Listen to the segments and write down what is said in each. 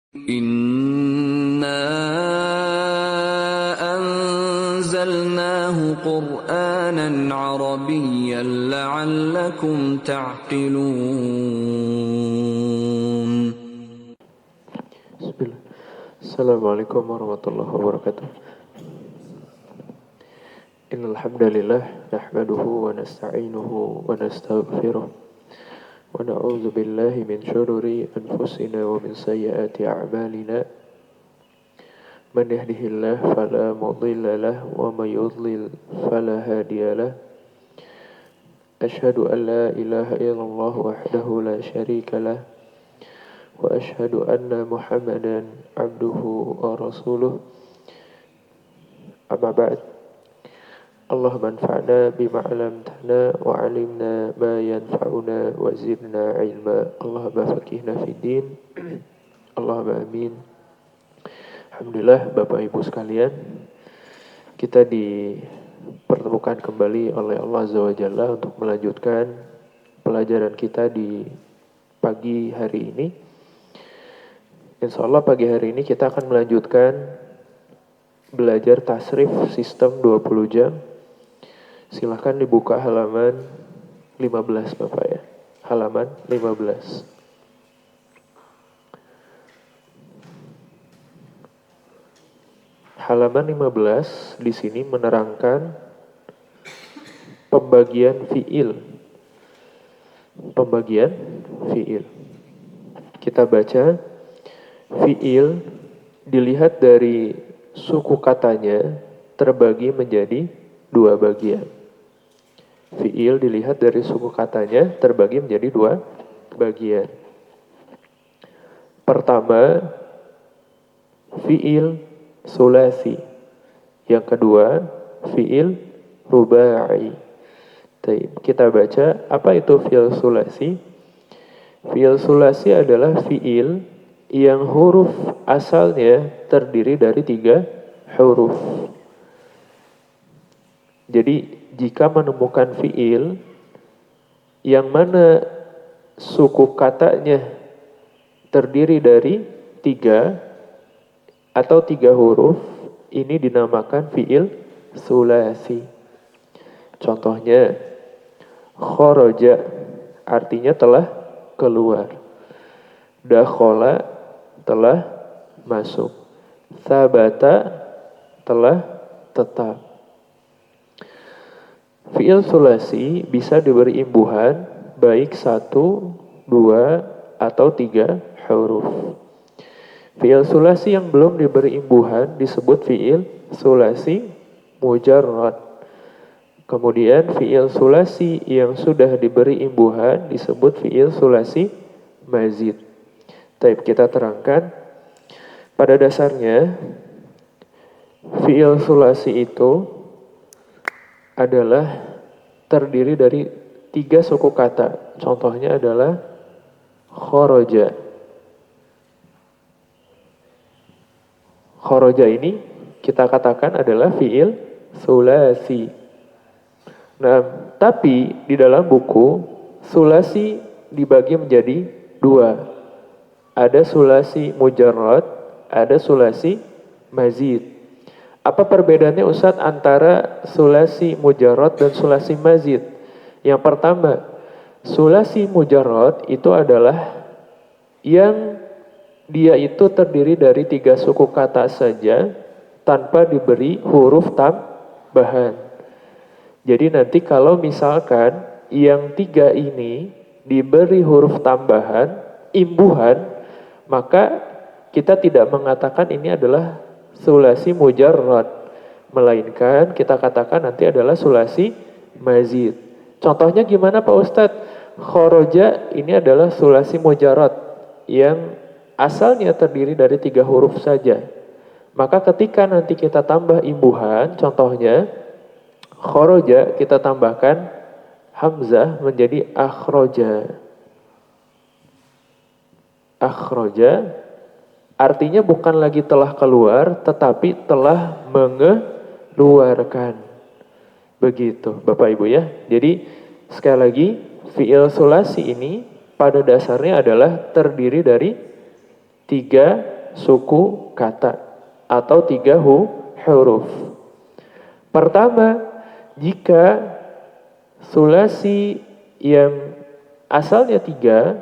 Inna anzalnahu Qur'anan Arabiyyan la'allakum ta'qilun. Bismillah. Assalamualaikum warahmatullahi wabarakatuh. Innal hamdalillah nahmaduhu wa nasta'inuhu wa nastaghfiruh. Wa na'udzu billahi min syururi anfusina wa min sayyiati a'malina. Man yahdihillahu fala mudilla lahu wa may yudlil fala hadiya lahu. Asyhadu an la ilaha illallah wahdahu la syarika lahu. Wa asyhadu anna Muhammadan abduhu wa rasuluh. Amma ba'd. Allahumma anfa'na bima 'allamtana wa 'allimna ma yanfa'una wa zidna 'ilma. Allahumma faqihna fid din. Allahumma amin. Alhamdulillah Bapak Ibu sekalian, kita dipertemukan kembali oleh Allah Azza wa Jalla untuk melanjutkan pelajaran kita di pagi hari ini. Insya Allah pagi hari ini kita akan melanjutkan belajar tasrif sistem 20 jam. Silahkan dibuka halaman 15 Bapak ya. Halaman 15. Halaman 15 di sini menerangkan pembagian fiil. Pembagian fiil. Kita baca fiil dilihat dari suku katanya terbagi menjadi dua bagian. Fiil dilihat dari suku katanya terbagi menjadi dua bagian. Pertama, fiil sulasi. Yang kedua, fiil rubai. Kita baca, apa itu fiil sulasi? Fiil sulasi adalah fiil yang huruf asalnya terdiri dari 3 huruf. Jadi, jika menemukan fiil yang mana suku katanya terdiri dari 3 atau 3 huruf, ini dinamakan fiil sulasi. Contohnya, kharaja artinya telah keluar. Dakhala telah masuk. Sabata telah tetap. Fiil sulasi bisa diberi imbuhan baik 1, 2, atau 3 huruf. Fiil sulasi yang belum diberi imbuhan disebut fiil sulasi mujarrad. Kemudian fiil sulasi yang sudah diberi imbuhan disebut fiil sulasi mazid. Kita terangkan, pada dasarnya fiil sulasi itu adalah terdiri dari 3 suku kata. Contohnya adalah kharaja. Kharaja ini kita katakan adalah fiil sulasi. Nah, tapi di dalam buku sulasi dibagi menjadi 2. Ada sulasi mujarrad, ada sulasi mazid. Apa perbedaannya Ustadz antara sulasi mujarrad dan sulasi mazid? Yang pertama, sulasi mujarrad itu adalah yang dia itu terdiri dari 3 suku kata saja tanpa diberi huruf tambahan. Jadi nanti kalau misalkan yang 3 ini diberi huruf tambahan, imbuhan, maka kita tidak mengatakan ini adalah sulasi mujarrad, melainkan kita katakan nanti adalah sulasi mazid. Contohnya gimana Pak Ustadz? Kharaja ini adalah sulasi mujarrad yang asalnya terdiri dari 3 huruf saja. Maka ketika nanti kita tambah imbuhan, contohnya kharaja kita tambahkan hamzah menjadi akhraja. Akhraja artinya bukan lagi telah keluar, tetapi telah mengeluarkan. Begitu Bapak Ibu ya. Jadi sekali lagi, fiil sulasi ini pada dasarnya adalah terdiri dari 3 suku kata atau 3 huruf. Pertama, jika sulasi yang asalnya 3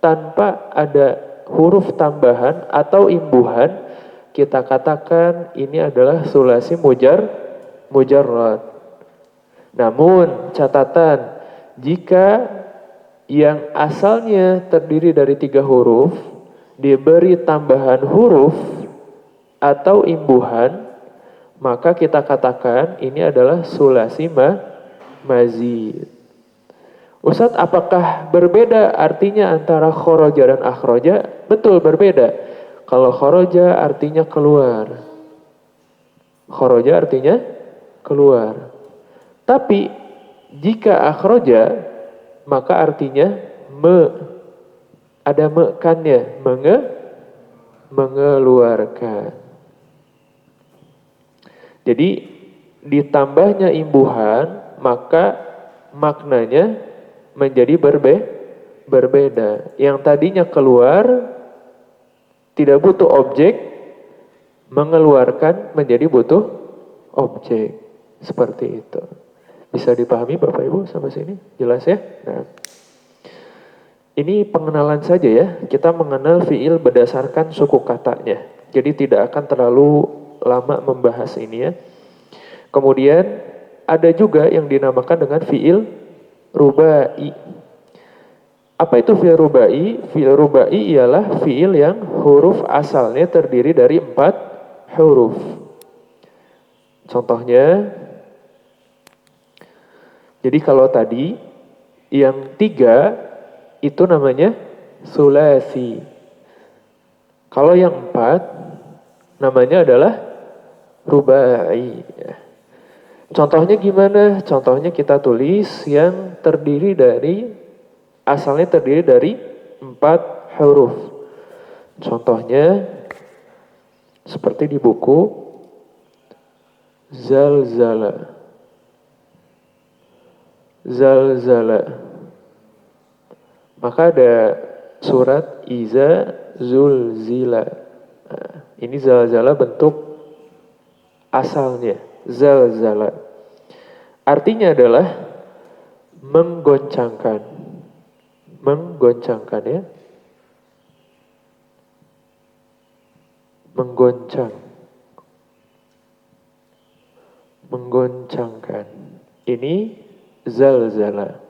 tanpa ada huruf tambahan atau imbuhan, kita katakan ini adalah sulasi mujarrad. Namun catatan, jika yang asalnya terdiri dari 3 huruf diberi tambahan huruf atau imbuhan, maka kita katakan ini adalah sulasi mazid. Ustadz, apakah berbeda artinya antara khoroja dan akhroja? Betul, berbeda. Kalau khoroja artinya keluar. Khoroja artinya keluar. Tapi jika akhroja, maka artinya ada mekannya, mengeluarkan. Jadi ditambahnya imbuhan, maka maknanya menjadi berbeda. Yang tadinya keluar tidak butuh objek, mengeluarkan menjadi butuh objek. Seperti itu. Bisa dipahami Bapak Ibu sampai sini? Jelas ya? Nah, ini pengenalan saja ya. Kita mengenal fiil berdasarkan suku katanya. Jadi tidak akan terlalu lama membahas ini ya. Kemudian ada juga yang dinamakan dengan fiil rubai. Apa itu fiil rubai? Fiil rubai ialah fiil yang huruf asalnya terdiri dari 4 huruf. Contohnya, jadi kalau tadi yang 3 itu namanya sulasi. Kalau yang 4 namanya adalah rubai. Contohnya gimana? Contohnya kita tulis yang asalnya terdiri dari 4 huruf. Contohnya seperti di buku zalzala. Maka ada surat iza zulzila. Nah, ini zalzala bentuk asalnya, zalzala. Artinya adalah menggoncangkan. Menggoncangkan ya. Menggoncangkan. Ini zalzala.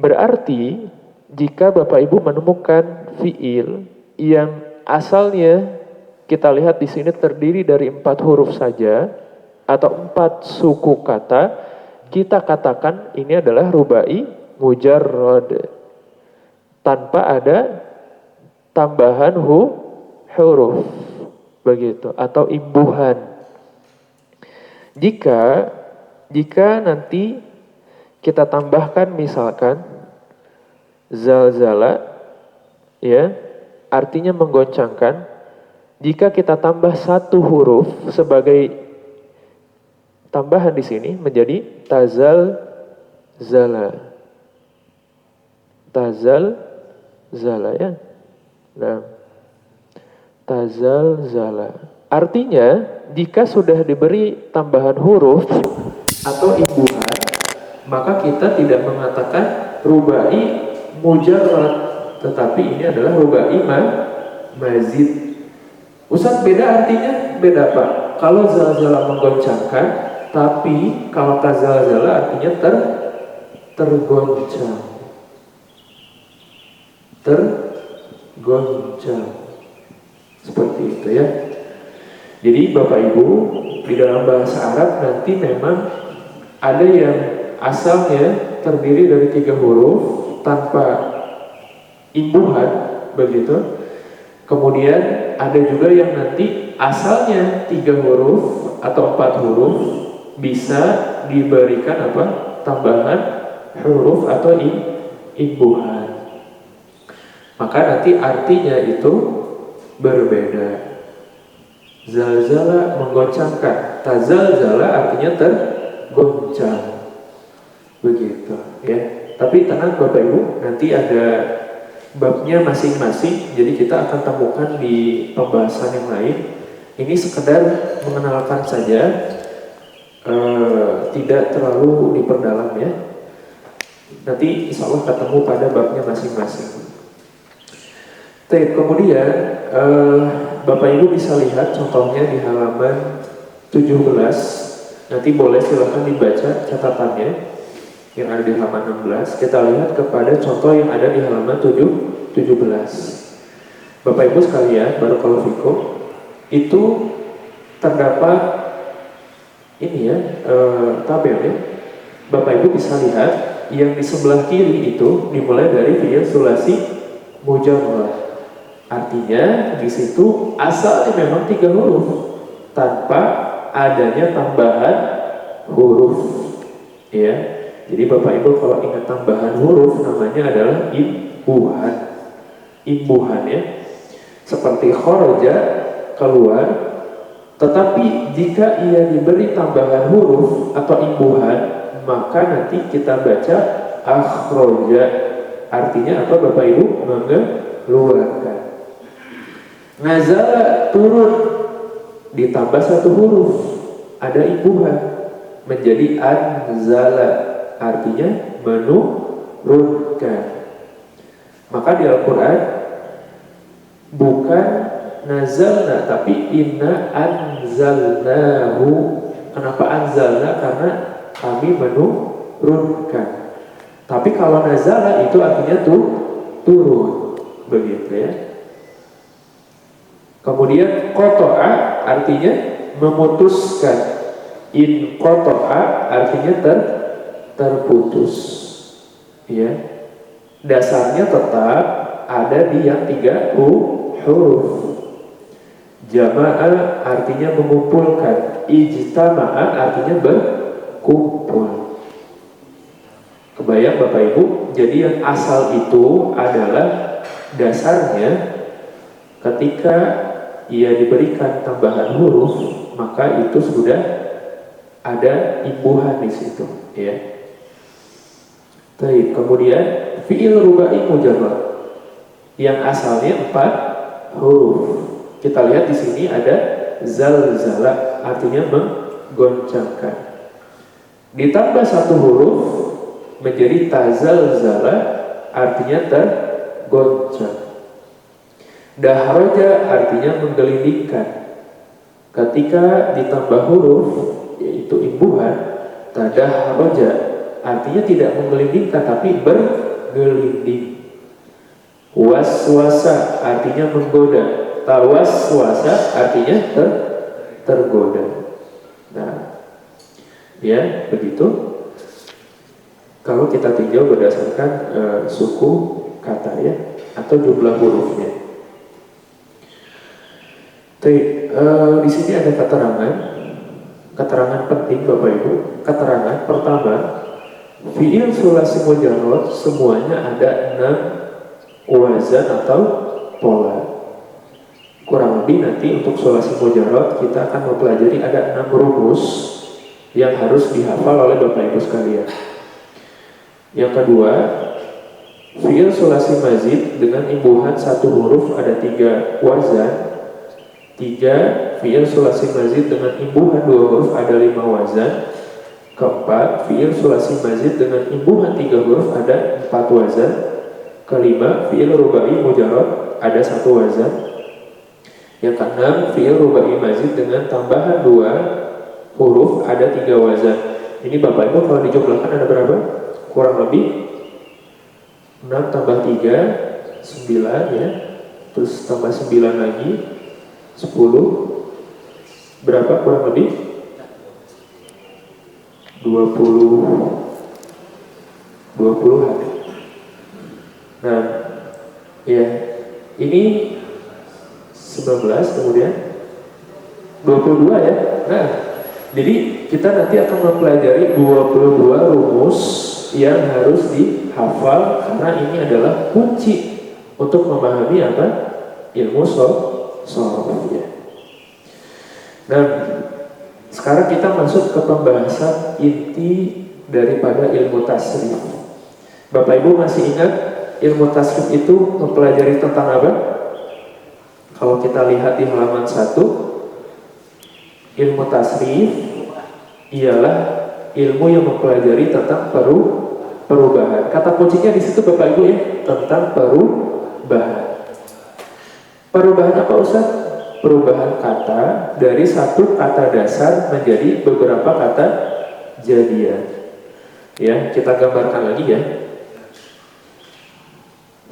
Berarti jika Bapak Ibu menemukan fiil yang asalnya kita lihat di sini terdiri dari 4 huruf saja atau 4 suku kata, kita katakan ini adalah rubai mujarrad tanpa ada tambahan huruf begitu atau imbuhan. Jika nanti kita tambahkan misalkan zalzala ya, artinya menggoncangkan. Jika kita tambah 1 huruf sebagai tambahan di sini menjadi tazalzala ya. Nah, tazalzala. Artinya jika sudah diberi tambahan huruf atau imbuhan, maka kita tidak mengatakan rubai mujarrad, tetapi ini adalah rubai mazid. Ustaz, beda artinya? Beda Pak. Kalau zalzala menggoncangkan, tapi kalau tazalzala artinya tergoncang. Seperti itu ya. Jadi Bapak Ibu, di dalam bahasa Arab nanti memang ada yang asalnya terdiri dari 3 huruf tanpa imbuhan, begitu. Kemudian ada juga yang nanti asalnya 3 huruf atau 4 huruf bisa diberikan tambahan huruf atau imbuhan. Maka nanti artinya itu berbeda. Zalzala menggoncangkan, tazalzala artinya tergoncang. Begitu ya. Tapi tenang Bapak Ibu, nanti ada babnya masing-masing, jadi kita akan temukan di pembahasan yang lain. Ini sekedar mengenalkan saja, tidak terlalu diperdalam ya. Nanti insya Allah ketemu pada babnya masing-masing. Kemudian Bapak Ibu bisa lihat contohnya di halaman 17. Nanti boleh silahkan dibaca catatannya yang ada di halaman 16. Kita lihat kepada contoh yang ada di halaman 17. Bapak Ibu sekalian, barakallahu fikum, itu terdapat ini ya, tabel ya. Bapak Ibu bisa lihat yang di sebelah kiri itu dimulai dari fi'il sulasi mujarrad. Artinya di situ asalnya memang 3 huruf tanpa adanya tambahan huruf. Ya. Jadi Bapak Ibu kalau ingat tambahan huruf namanya adalah imbuhan. Imbuhan ya. Seperti kharaja, keluar. Tetapi jika ia diberi tambahan huruf atau imbuhan, maka nanti kita baca akhraja. Artinya apa Bapak Ibu? Mengeluarkan. Nazala, turun, ditambah 1 huruf, ada imbuhan, menjadi anzala, artinya menurunkan. Maka di Al-Quran bukan nazalna, tapi inna anzalnahu. Kenapa anzalna? Karena kami menurunkan. Tapi kalau nazala itu artinya turun, begitu ya. Kemudian qata'a artinya memutuskan. In qata'a artinya terputus. Ya. Dasarnya tetap ada di yang 3 huruf. Jama'a artinya mengumpulkan. Ijtama'a artinya berkumpul. Kebayang Bapak Ibu? Jadi yang asal itu adalah dasarnya ketika ia diberikan tambahan huruf, maka itu sudah ada imbuhan di situ, ya. Baik, kemudian fi'il rubai mujarrad yang asalnya 4 huruf. Kita lihat di sini ada zalzala, artinya menggoncangkan. Ditambah 1 huruf menjadi tazalzala, artinya tergoncang. Dahroja artinya menggelindingkan. Ketika ditambah huruf yaitu imbuhan, tadahroja artinya tidak menggelindingkan tapi bergelinding. Waswasa artinya menggoda. Tawaswasa artinya tergoda. Nah, ya begitu. Kalau kita tinjau berdasarkan suku kata ya atau jumlah hurufnya. Di sini ada keterangan penting Bapak Ibu. Keterangan pertama, fi'il sulasi mujarrad semuanya ada 6 wazan atau pola. Kurang lebih nanti untuk sulasi mujarrad kita akan mempelajari ada 6 rumus yang harus dihafal oleh Bapak Ibu sekalian. Yang kedua, fi'il sulasi mazid dengan imbuhan 1 huruf ada 3 wazan. 3, fi'il sulasi mazid dengan imbuhan 2 huruf ada 5 wazan. Keempat, fi'il sulasi mazid dengan imbuhan 3 huruf ada 4 wazan. Kelima, fi'il rubai mujarrad ada 1 wazan. Yang keenam, fi'il rubai mazid dengan tambahan 2 huruf ada 3 wazan. Ini Bapak Ibu kalau dijumlahkan ada berapa? Kurang lebih 6 tambah 3 9 ya. Terus tambah 9 lagi 10. Berapa kurang lebih? 20-an. Nah, ya. Ini 19 kemudian 22 ya. Nah, jadi kita nanti akan mempelajari 22 rumus yang harus dihafal karena ini adalah kunci untuk memahami apa? Ilmu sharaf ya. Nah, sekarang kita masuk ke pembahasan inti daripada ilmu tasrif. Bapak Ibu masih ingat ilmu tasrif itu mempelajari tentang apa? Kalau kita lihat di halaman 1, ilmu tasrif ialah ilmu yang mempelajari tentang perubahan. Kata kuncinya di situ Bapak Ibu ya, tentang perubahan. Perubahan apa Ustaz? Perubahan kata dari satu kata dasar menjadi beberapa kata jadian. Ya, kita gambarkan lagi ya.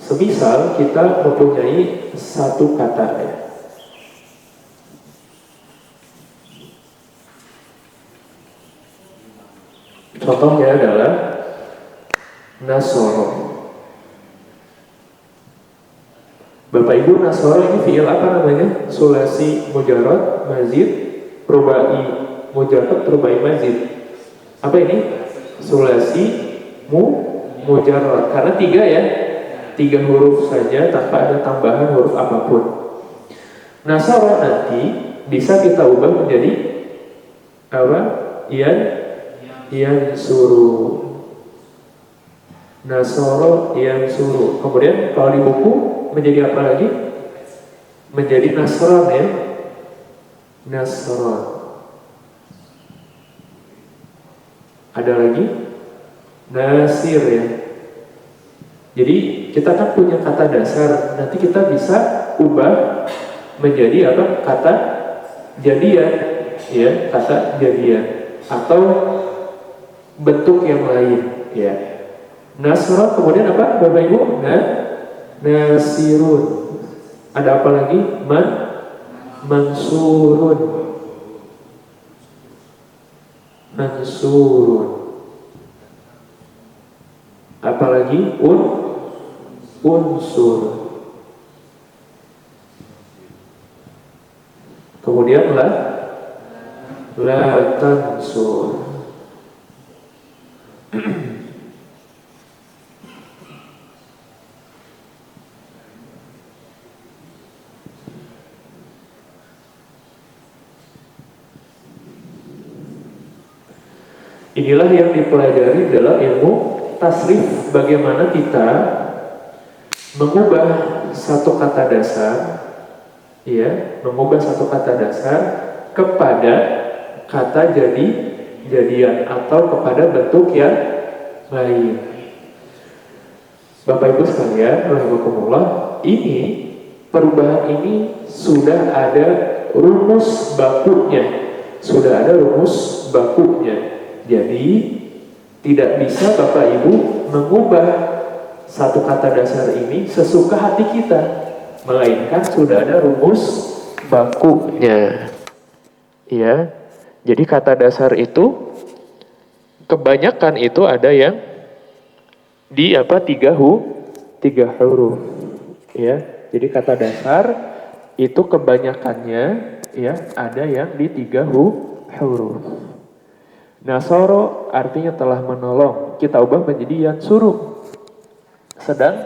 Semisal kita mempunyai satu kata ya. Contohnya adalah nasoro. Bapak Ibu, nasoro ini fi'il apa namanya? Sulasi mujarrad, mazid, rubai mujarrad, rubai mazid. Apa ini? Sulasi mujarrad. Karena 3 ya. 3 huruf saja tanpa ada tambahan huruf apapun. Nasoro nanti bisa kita ubah menjadi apa? Iyan suruh. Nasoro iyan suruh. Kemudian kalau di buku menjadi apa lagi? Menjadi nasron ya. Nasron. Ada lagi? Nasir ya. Jadi kita kan punya kata dasar, nanti kita bisa ubah menjadi apa? Kata jadian, ya, kata jadian atau bentuk yang lain, ya. Nasron kemudian apa, Bapak Ibu? Nasirun. Ada apa lagi? Mansurun. Mansurun. Apalagi unsur. Kemudian la tansur. Inilah yang dipelajari dalam ilmu tasrif, bagaimana kita mengubah satu kata dasar, ya, mengubah satu kata dasar kepada kata jadian atau kepada bentuk yang lain. Bapak Ibu sekalian, rahimakumullah, ini perubahan ini sudah ada rumus bakunya, sudah ada rumus bakunya. Jadi tidak bisa Bapak Ibu mengubah satu kata dasar ini sesuka hati kita, melainkan sudah ada rumus bakunya. Ya, jadi kata dasar itu kebanyakan itu ada yang di apa? tiga huruf. Ya, jadi kata dasar itu kebanyakannya ya ada yang di 3 huruf. Nasoro artinya telah menolong, kita ubah menjadi yansuru, sedang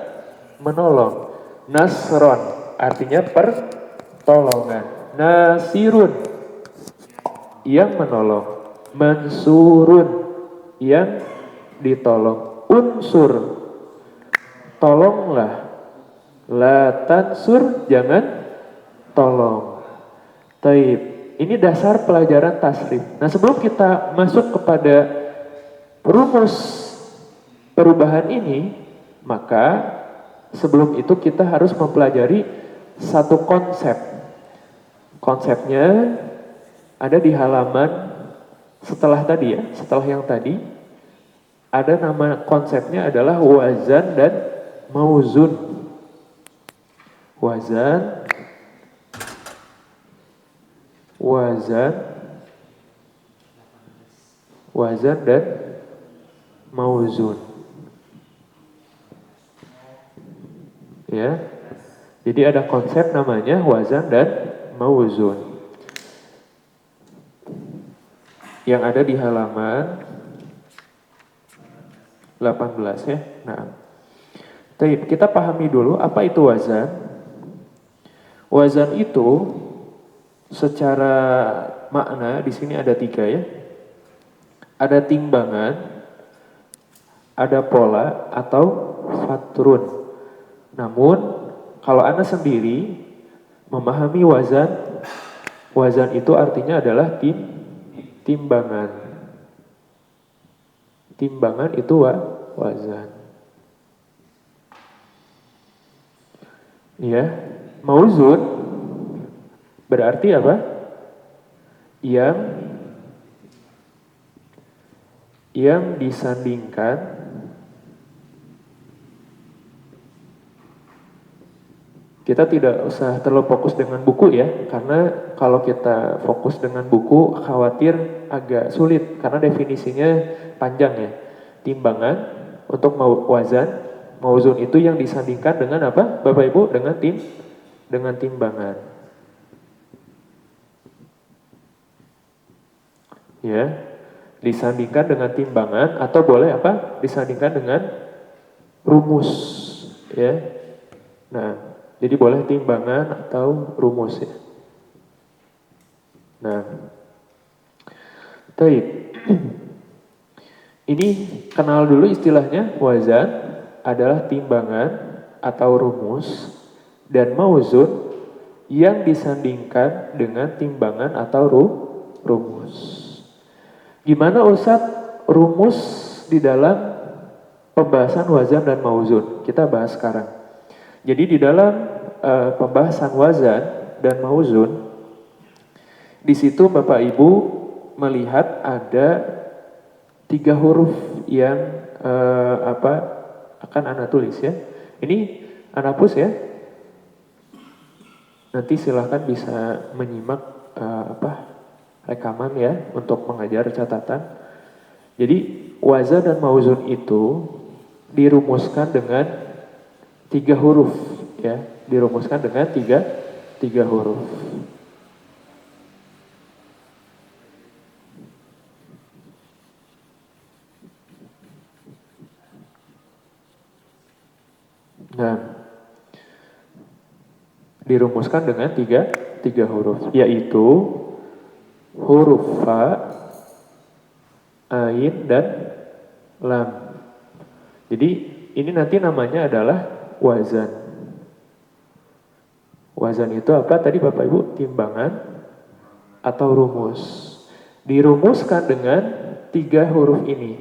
menolong. Nasron artinya pertolongan. Nasirun yang menolong. Mansurun yang ditolong. Unsur tolonglah. La tansur jangan tolong. Taib. Ini dasar pelajaran tasrif. Nah, sebelum kita masuk kepada rumus perubahan ini, maka sebelum itu kita harus mempelajari satu konsep. Konsepnya ada di halaman setelah tadi ya, setelah yang tadi. Ada nama konsepnya adalah wazan dan mauzun. Wazan dan mauzun. Ya. Jadi ada konsep namanya wazan dan mauzun. Yang ada di halaman 18 ya. Nah. Kita pahami dulu apa itu wazan. Wazan itu secara makna di sini ada 3 ya. Ada timbangan, ada pola atau fatrun. Namun kalau Anda sendiri memahami wazan, wazan itu artinya adalah timbangan. Timbangan itu wazan. Ya, mauzun berarti apa? Yang disandingkan kita tidak usah terlalu fokus dengan buku ya, karena kalau kita fokus dengan buku khawatir agak sulit karena definisinya panjang ya. Timbangan untuk wazan, mauzun itu yang disandingkan dengan apa? Bapak Ibu, dengan timbangan. Ya, disandingkan dengan timbangan atau boleh apa? Disandingkan dengan rumus ya. Nah, jadi boleh timbangan atau rumus ya. Nah, baik. Ini kenal dulu istilahnya. Wazan adalah timbangan atau rumus, dan mauzun yang disandingkan dengan timbangan atau rumus. Gimana Ustadz rumus di dalam pembahasan wazan dan mauzun? Kita bahas sekarang. Jadi di dalam pembahasan wazan dan mauzun, di situ Bapak Ibu melihat ada 3 huruf yang akan Anda tulis ya. Ini Anda hapus ya. Nanti silahkan bisa menyimak rekaman ya untuk mengajar catatan. Jadi wazan dan mauzun itu dirumuskan dengan 3 huruf ya, dirumuskan dengan tiga huruf. Nah, dirumuskan dengan tiga huruf, yaitu huruf fa, ain, dan lam. Jadi ini nanti namanya adalah wazan. Wazan itu apa tadi Bapak Ibu? Timbangan atau rumus. Dirumuskan dengan 3 huruf ini.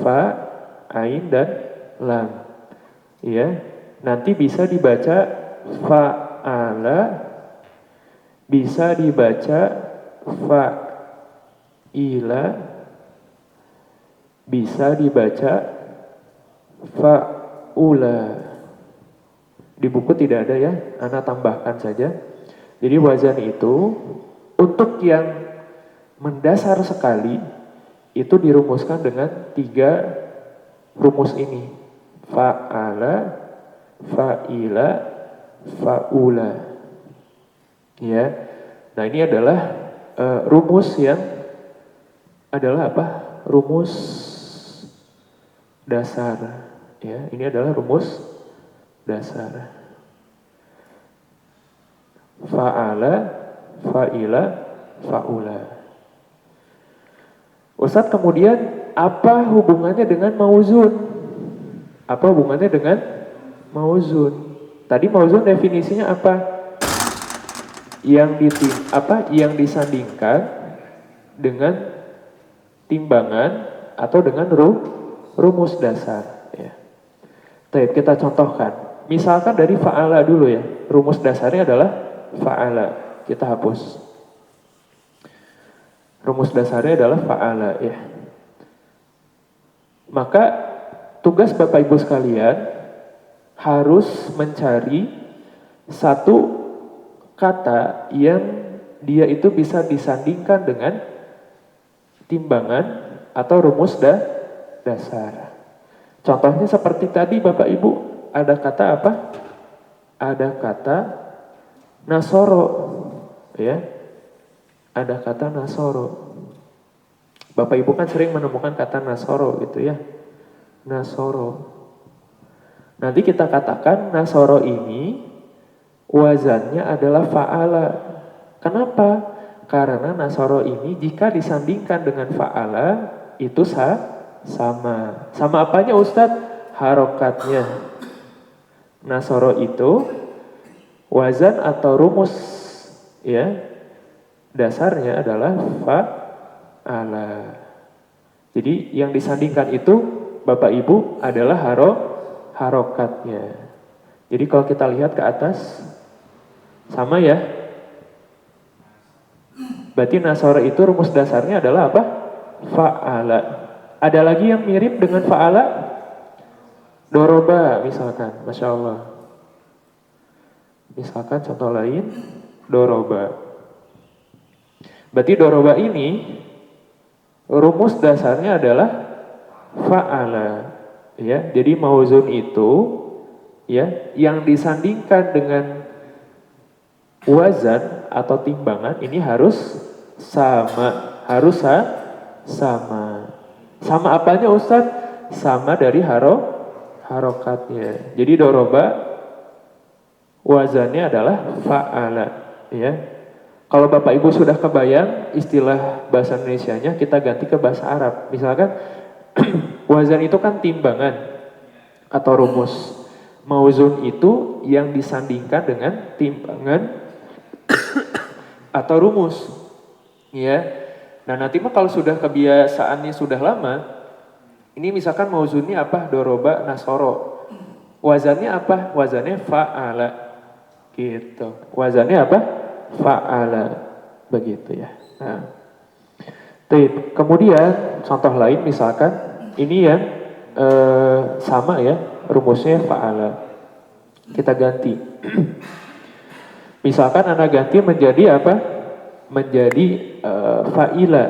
Fa, ain, dan lam. Ya, nanti bisa dibaca fa'ala, bisa dibaca fa'ila, bisa dibaca fa'ula. Di buku tidak ada ya, Anda tambahkan saja. Jadi wazan itu untuk yang mendasar sekali itu dirumuskan dengan 3 rumus ini. Fa'ala, fa'ila, fa'ula. Ya. Nah, ini adalah rumus yang adalah apa? Rumus dasar. Ya, ini adalah rumus dasar. Fa'ala, fa'ila, fa'ula. Ustadz, kemudian apa hubungannya dengan mauzun? Apa hubungannya dengan mauzun? Tadi mauzun definisinya apa? Yang disandingkan dengan timbangan atau dengan rumus dasar. Ya. Kita contohkan. Misalkan dari fa'ala dulu ya. Rumus dasarnya adalah fa'ala. Kita hapus. Rumus dasarnya adalah fa'ala ya. Maka tugas Bapak Ibu sekalian harus mencari satu kata yang dia itu bisa disandingkan dengan timbangan atau rumus dasar. Contohnya seperti tadi Bapak Ibu, ada kata apa? Ada kata nasoro, ya. Ada kata nasoro. Bapak Ibu kan sering menemukan kata nasoro gitu ya. Nasoro. Nanti kita katakan nasoro ini wazannya adalah fa'ala. Kenapa? Karena nasoro ini jika disandingkan dengan fa'ala itu sama. Sama apanya Ustadz? Harokatnya. Nasoro itu wazan atau rumus ya dasarnya adalah fa'ala. Jadi yang disandingkan itu Bapak Ibu adalah harokatnya. Jadi kalau kita lihat ke atas sama ya. Berarti nasoro itu rumus dasarnya adalah apa? Fa'ala. Ada lagi yang mirip dengan fa'ala? Doroba misalkan, Masya Allah. Misalkan contoh lain, doroba. Berarti doroba ini rumus dasarnya adalah fa'ala. Ya, jadi mauzun itu ya yang disandingkan dengan wazan atau timbangan ini harus sama, sama. Sama apanya Ustadz? Sama dari harokatnya. Jadi doroba wazannya adalah fa'ala, ya. Kalau Bapak Ibu sudah kebayang istilah bahasa Indonesianya, kita ganti ke bahasa Arab. Misalkan wazan itu kan timbangan atau rumus. Mauzun itu yang disandingkan dengan timbangan atau rumus. Ya. Nah, nanti mah kalau sudah kebiasaannya sudah lama, ini misalkan mauzunnya apa? Doroba, nasoro. Wazannya apa? Wazannya fa'ala. Gitu. Wazannya apa? Fa'ala. Begitu ya. Nah. Kemudian contoh lain misalkan ini yang sama ya, rumusnya fa'ala. Kita ganti. Misalkan anak ganti menjadi apa? Menjadi fa'ila.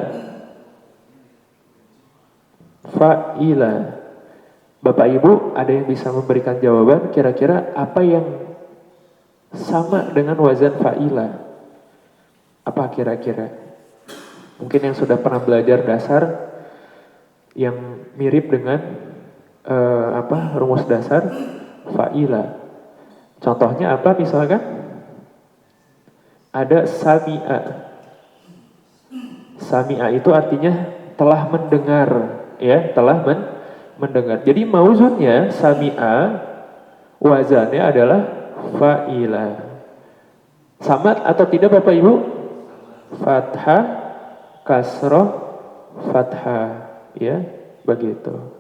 Fa'ila. Bapak Ibu ada yang bisa memberikan jawaban kira-kira apa yang sama dengan wazan fa'ila? Apa kira-kira? Mungkin yang sudah pernah belajar dasar yang mirip dengan rumus dasar fa'ila. Contohnya apa misalkan? Ada sami'a. Sami'a itu artinya telah mendengar, ya, telah mendengar. Jadi mauzunnya sami'a, wazannya adalah fa'ila. Sama atau tidak Bapak Ibu? Fathah, kasroh, fathah, ya, begitu.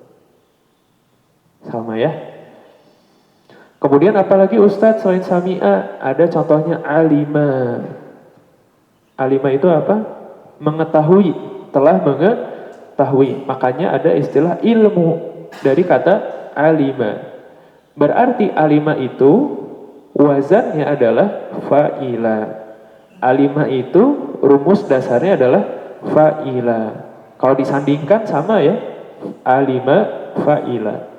Sama ya. Kemudian apalagi Ustadz selain sami'a, ada contohnya alima. Alima itu apa? Mengetahui, telah mengetahui. Makanya ada istilah ilmu dari kata alima. Berarti alima itu wazannya adalah fa'ila. Alima itu rumus dasarnya adalah fa'ila. Kalau disandingkan sama ya, alima, fa'ila.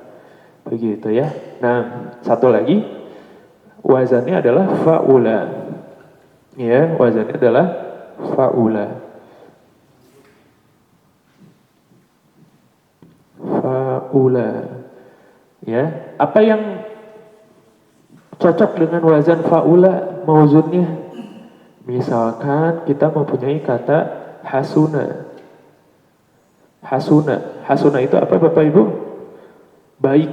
Begitu ya. Nah, satu lagi wazannya adalah fa'ula. Ya, wazannya adalah fa'ula. Fa'ula. Ya, apa yang cocok dengan wazan fa'ula mauzunnya? Misalkan kita mempunyai kata hasuna. Hasuna. Hasuna itu apa Bapak Ibu? Baik.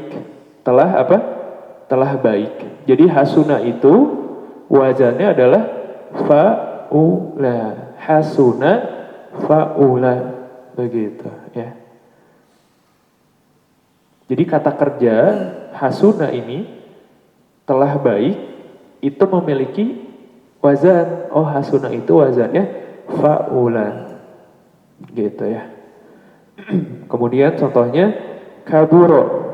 Telah apa? Telah baik. Jadi hasuna itu wazannya adalah fa'ula. Hasuna fa'ula. Begitu ya. Jadi kata kerja hasuna ini telah baik itu memiliki wazan. Oh, hasuna itu wazannya fa'ula. Gitu ya. Kemudian contohnya kaburo.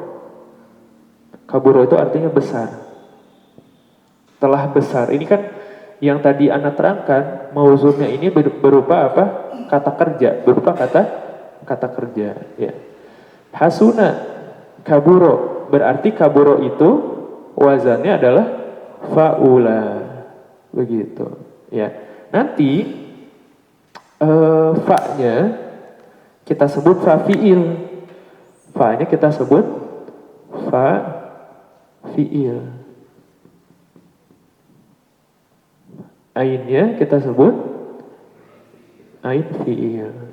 Kaburo itu artinya besar. Telah besar. Ini kan yang tadi Ana terangkan, mauzunnya ini berupa apa? Kata kerja, berupa kata kerja, ya. Hasuna kaburo, berarti kaburo itu wazannya adalah fa'ula. Begitu, ya. Nanti fa-nya kita sebut fa fi'il. Fa-nya kita sebut fa fi'il. Ainnya kita sebut ain fi'il.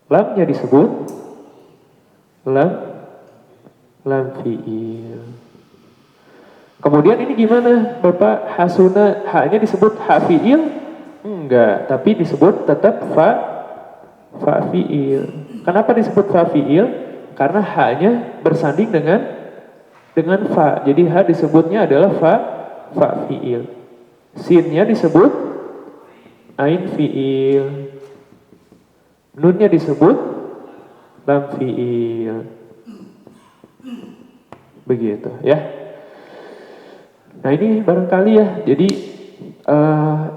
Lamnya disebut lam fi'il. Kemudian ini gimana Bapak? Hasuna, haknya disebut hak fiil? Enggak, tapi disebut tetap fa fiil. Kenapa disebut fa fiil? Karena haknya bersanding dengan fa. Jadi ha disebutnya adalah fa fiil. Sinnya disebut ain fiil. Nunnya disebut lam fiil. Begitu ya. Nah ini barangkali ya. Jadi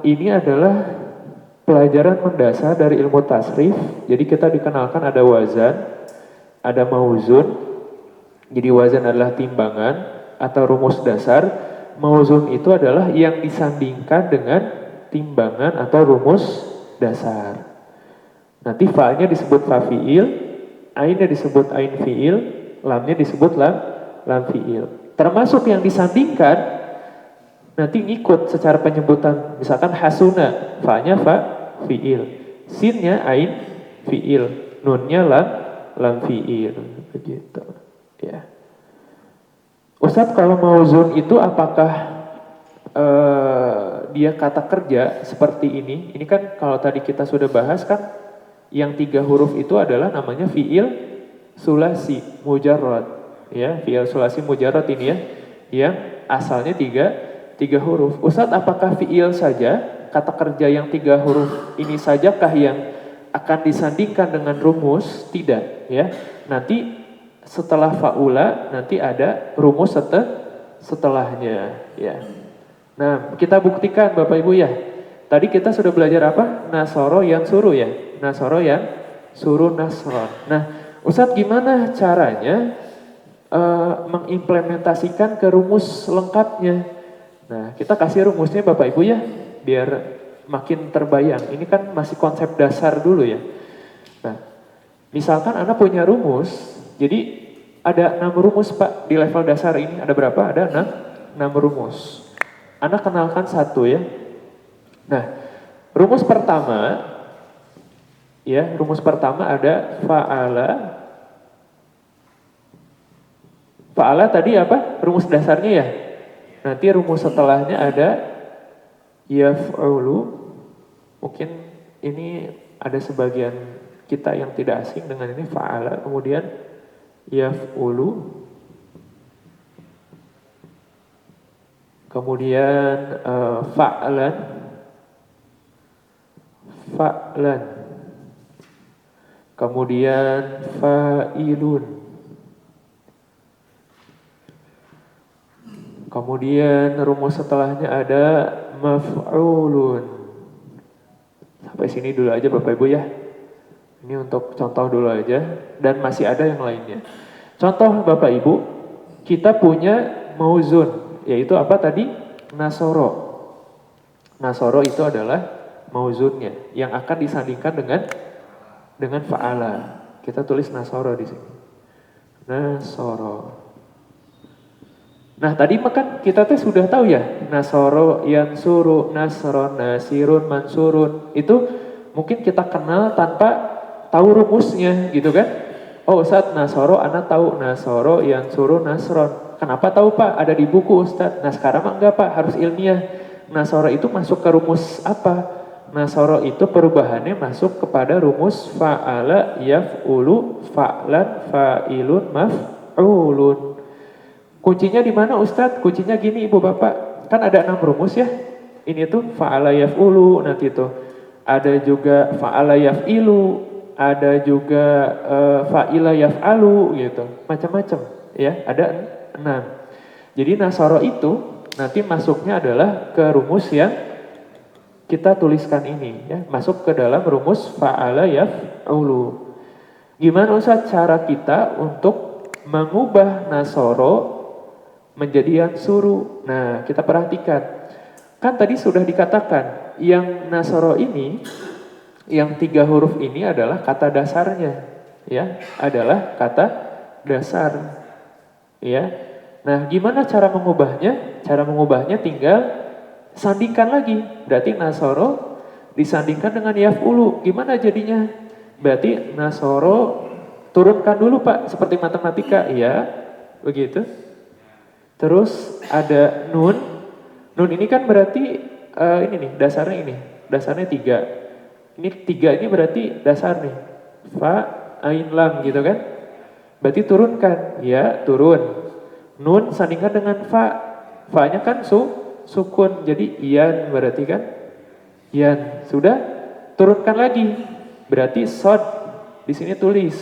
ini adalah pelajaran mendasar dari ilmu tasrif. Jadi kita dikenalkan ada wazan, ada mauzun. Jadi wazan adalah timbangan atau rumus dasar. Mauzun itu adalah yang disandingkan dengan timbangan atau rumus dasar. Nanti fa-nya disebut fa fiil, ainnya disebut ain fiil, lamnya disebut lam fiil. Termasuk yang disandingkan nanti ngikut secara penyebutan. Misalkan hasuna, fa-nya fa fiil, sinnya ain fiil, nunnya lam fiil. Begitu. Ya. Ustadz, kalau mauzun itu apakah dia kata kerja seperti ini? Ini kan kalau tadi kita sudah bahas kan yang 3 huruf itu adalah namanya fiil sulasi mujarrad. Ya, fiil sulasi mujarrad ini ya, yang asalnya 3 huruf. Ustadz, apakah fiil saja, kata kerja yang 3 huruf ini sajakah yang akan disandingkan dengan rumus? Tidak, ya. Nanti setelah faula nanti ada rumus setelahnya, ya. Nah, kita buktikan Bapak Ibu ya. Tadi kita sudah belajar apa? Nasoro yang suruh ya. Nasoro yang suruh nasron. Nah, Ustadz gimana caranya mengimplementasikan ke rumus lengkapnya? Nah, kita kasih rumusnya Bapak Ibu ya, biar makin terbayang. Ini kan masih konsep dasar dulu ya. Nah, misalkan Anda punya rumus, jadi ada 6 rumus Pak di level dasar ini. Ada berapa? Ada 6 rumus. Anda kenalkan satu ya. Nah, rumus pertama ada fa'ala. Fa'ala tadi apa? Rumus dasarnya ya. Nanti rumus setelahnya ada yaf'ulu. Mungkin ini ada sebagian kita yang tidak asing dengan ini fa'ala. Kemudian yaf'ulu. Kemudian fa'lan. Kemudian fa'ilun. Kemudian rumus setelahnya ada maf'ulun. Sampai sini dulu aja Bapak Ibu ya. Ini untuk contoh dulu aja. Dan masih ada yang lainnya. Contoh Bapak Ibu, kita punya mauzun. Yaitu apa tadi? Nasoro. Nasoro itu adalah mauzunnya. Yang akan disandingkan dengan fa'ala. Kita tulis nasoro di sini. Nasoro. Nah tadi makan kita tuh sudah tahu ya, nasoro, yansuru, nasron, nasirun, mansurun. Itu mungkin kita kenal tanpa tahu rumusnya gitu kan. Oh Ustadz, nasoro anak tahu, nasoro, yansuru, nasron. Kenapa tahu Pak? Ada di buku Ustadz. Nah sekarang mah enggak Pak, harus ilmiah. Nasoro itu masuk ke rumus apa? Nasoro itu perubahannya masuk kepada rumus fa'ala, yaf'ulu, fa'lan, fa'ilun, maf'ulun. Kuncinya di mana Ustadz? Kuncinya gini Ibu Bapak. Kan ada 6 rumus ya. Ini tuh fa'ala yaf'ulu nanti tuh. Ada juga fa'ala yaf'ilu, ada juga fa'ila yaf'alu gitu. Macam-macam ya, ada 6. Jadi nasoro itu nanti masuknya adalah ke rumus yang kita tuliskan ini ya. Masuk ke dalam rumus fa'ala yaf'ulu. Gimana Ustadz cara kita untuk mengubah nasoro menjadi yansuru? Nah, kita perhatikan. Kan tadi sudah dikatakan, yang nasoro ini, yang 3 huruf ini adalah kata dasarnya. Ya, adalah kata dasar. Ya. Nah, gimana cara mengubahnya? Cara mengubahnya tinggal sandingkan lagi. Berarti nasoro disandingkan dengan yaf'ulu. Gimana jadinya? Berarti nasoro turunkan dulu Pak, seperti matematika. Iya, begitu. Terus ada nun. Nun ini kan berarti ini nih, dasarnya 3. Ini 3 ini berarti dasar nih. Fa, ain, lam gitu kan. Berarti turunkan, ya turun. Nun sandingkan dengan fa. Fa-nya kan sukun, jadi ian berarti kan. Ian, sudah turunkan lagi. Berarti sod, di sini tulis.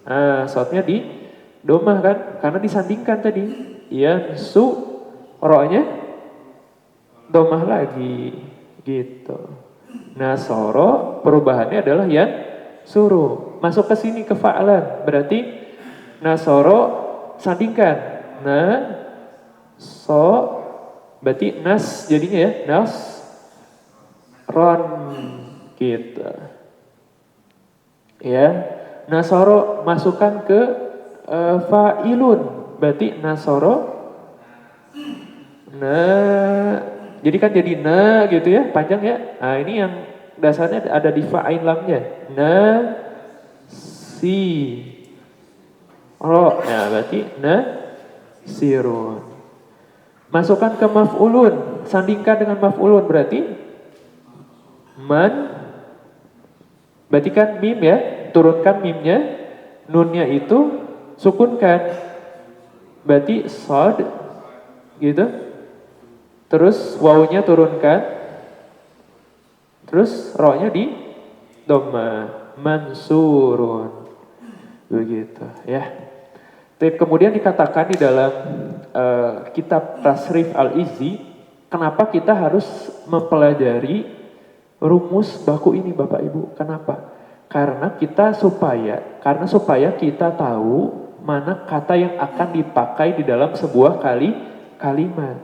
Nah, sodnya di domah kan, karena disandingkan tadi. Ian, ro-nya domah lagi, gitu. Nasoro perubahannya adalah yan suruh. Masuk ke sini ke fa'lan, berarti nasoro sandingkan. Berarti nas jadinya ya, nas ron gitu. Ya, nasoro masukkan ke fa'ilun, berarti nasoro jadi kan jadi gitu ya, panjang ya. Nah, ini yang dasarnya ada di fa'ain lamnya. Ro. Ya, berarti sirun. Masukkan ke maf'ulun, sandingkan dengan maf'ulun berarti berarti kan mim ya, turunkan mimnya, nunnya itu sukunkan. Berarti sod gitu. Terus wawunya turunkan. Terus ro-nya di dhamma, mansurun. Begitu ya. Kemudian dikatakan di dalam kitab Tasrif Al-Izzi, kenapa kita harus mempelajari rumus baku ini Bapak Ibu? Kenapa? Karena supaya kita tahu mana kata yang akan dipakai di dalam sebuah kalimat.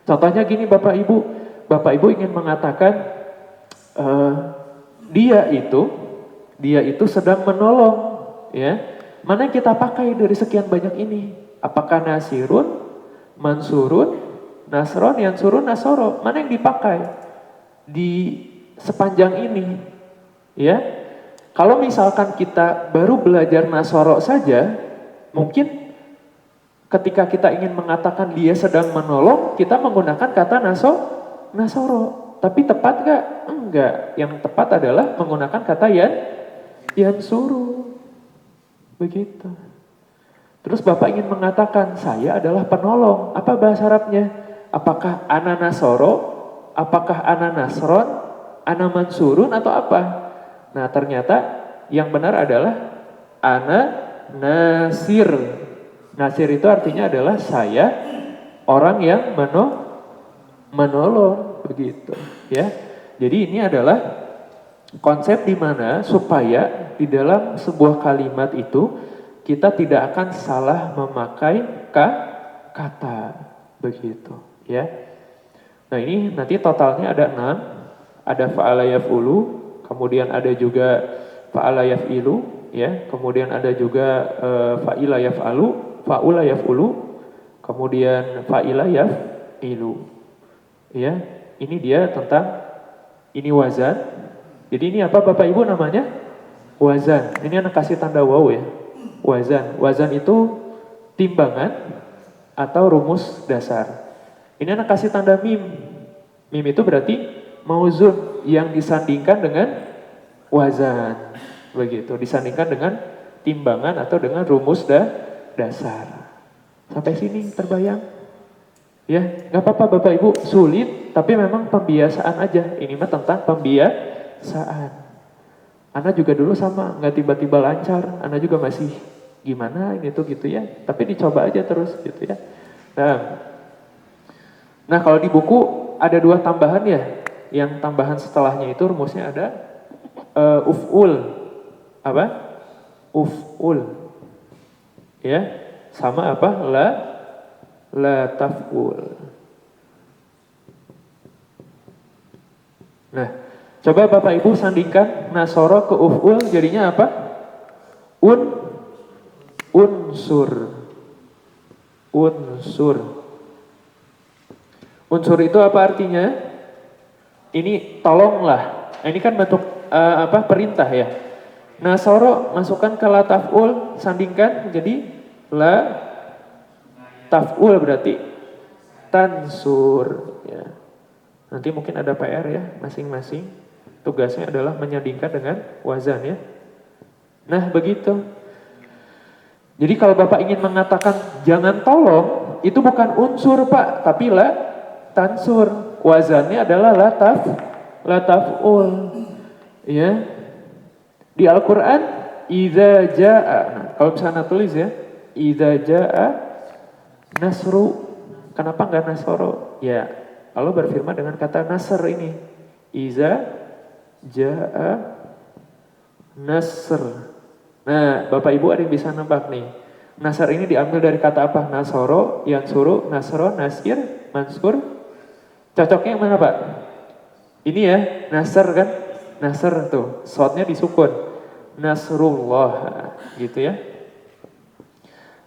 Contohnya gini Bapak Ibu ingin mengatakan dia itu sedang menolong, ya. Mana yang kita pakai dari sekian banyak ini? Apakah nasirun, mansurun, nasron, yansurun, nasoro? Mana yang dipakai di sepanjang ini? Ya, kalau misalkan kita baru belajar nasoro saja, mungkin ketika kita ingin mengatakan dia sedang menolong, kita menggunakan kata nasoro. Tapi tepat gak? Enggak. Yang tepat adalah menggunakan kata yansuru. Begitu. Terus Bapak ingin mengatakan, saya adalah penolong. Apa bahasa Arabnya? Apakah ana nasoro? Apakah ana nasron? Ana mansurun atau apa? Nah, ternyata yang benar adalah ana nasir. Nasir itu artinya adalah saya orang yang menolong, begitu ya. Jadi ini adalah konsep di mana supaya di dalam sebuah kalimat itu kita tidak akan salah memakai kata, begitu ya. Nah, ini nanti totalnya ada 6, ada fa'ala yaf'ulu, kemudian ada juga fa'ala yaf'ilu ya, kemudian ada juga fa'ila yaf'alu, fa'ula yaf'ulu, kemudian fa'ila yaf'ilu. Ya, ini dia tentang ini wazan. Jadi ini apa Bapak Ibu namanya? Wazan. Ini anak kasih tanda waw ya. Wazan. Wazan itu timbangan atau rumus dasar. Ini anak kasih tanda mim. Mim itu berarti mauzun yang disandingkan dengan wazan. Begitu, disandingkan dengan timbangan atau dengan rumus dasar. Sampai sini terbayang? Ya, nggak apa-apa Bapak Ibu, sulit tapi memang pembiasaan aja. Ini mah tentang pembiasaan. Ana juga dulu sama, nggak tiba-tiba lancar. Ana juga masih gimana ini tuh gitu ya. Tapi dicoba aja terus gitu ya. Nah kalau di buku ada 2 tambahan ya. Yang tambahan setelahnya itu rumusnya ada uf'ul. Apa? Uf'ul. Ya, sama apa? La taf'ul. Nah, coba Bapak Ibu sandingkan nasoro ke uf'ul jadinya apa? Unsur. Unsur itu apa artinya? Ini tolonglah. Ini kan bentuk perintah ya. Nasoro masukkan ke la taf'ul, sandingkan jadi la taf'ul berarti tansur. Ya. Nanti mungkin ada PR ya masing-masing. Tugasnya adalah menyandingkan dengan wazan ya. Nah begitu. Jadi kalau Bapak ingin mengatakan jangan tolong, itu bukan unsur Pak, tapi la tansur. Wazannya adalah la taf'ul. Ya. Di Al-Qur'an idza jaa. Nah, kalau misalnya tulis ya, idza jaa nasru. Kenapa enggak nasoro? Ya, Allah berfirman dengan kata nasr ini. Idza jaa nasr. Nah, Bapak Ibu ada yang bisa nebak nih. Nasr ini diambil dari kata apa? Nasoro, yansuru, nasro, nasir, mansur. Cocoknya yang mana Pak? Ini ya, nasr kan? Nasr tuh, shotnya disukun. Nasrullah, gitu ya.